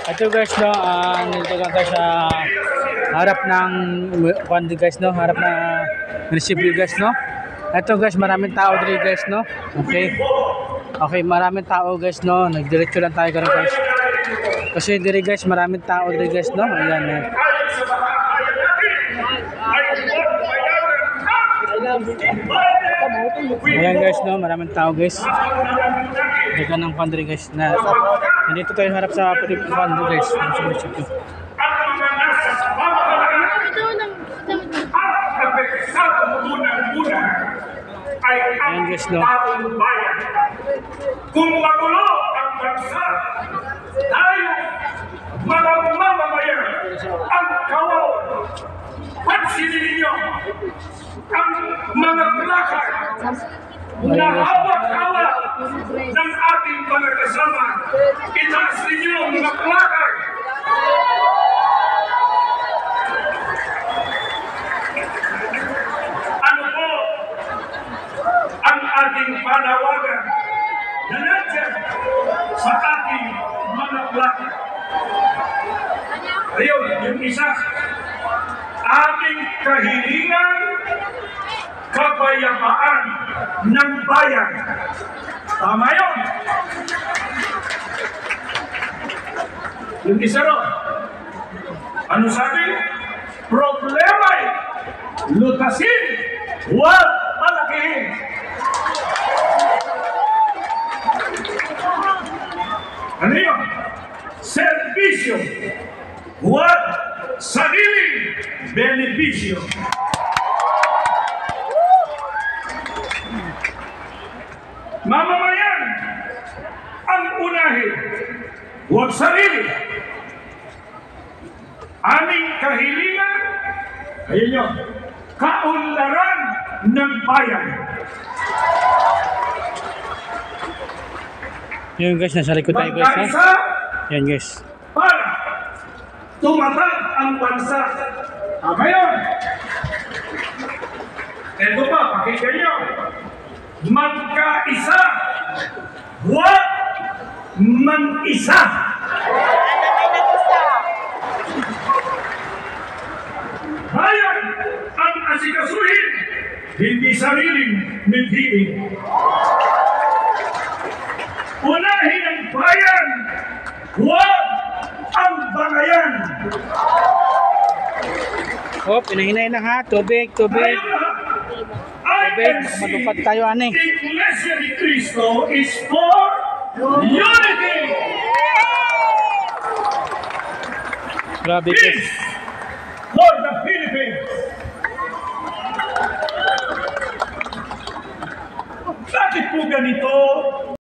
Ito guys no, nandito lang tayo sa harap ng guys no, harap na munisipyo guys no. Ito guys, maraming tao dito guys no. Okay. Okay, maraming tao guys no. Nagdiretso lang tayo karon guys. Kasi diri guys, maraming tao diri guys no. Ayan eh. Ayan guys no, maraming tao guys. Dito ng country guys na nandito tayo harap sa country guys. Ayan guys no. Kung magulo ang bansa, tayo mga mamamayan ang kawal. Pansinin ninyo ang mga plakar na hawak-hawak ng ating mga kasama. Itaas ninyo ang mga plakar. Ano po ang ating panawagan na nandiyan sa ating mga plakar? Ayun, yung isa, aming kahilingan, kapayapaan ng bayan. Tama yun. Yung isa ron, ano sabi? Problema'y lutasin, huwag palakihin. Ano yun? Servisyo, huwag sariling benepisyo. Mamamayan ang unahin, huwag sarili. Aming kahilingan, ayun nyo, kaunlaran ng bayan. Yan guys, nasa likod tayo guys ha. Magkaisa Yan guys. para tumatag ang bansa. Tama yun. Ito pa, pakinggan nyo. Magkaisa, huwag mag-isa. Bayan ang asikasuhin, hindi sariling midhiin. Unahin ang bayan, huwag ang bangayan. Oh, pinahinay na ha. Tubig, tubig. Tubig, malupad tayo ani. Iglesia ni Cristo is for unity. Grabe guys. Peace for the Philippines. Bakit po ganito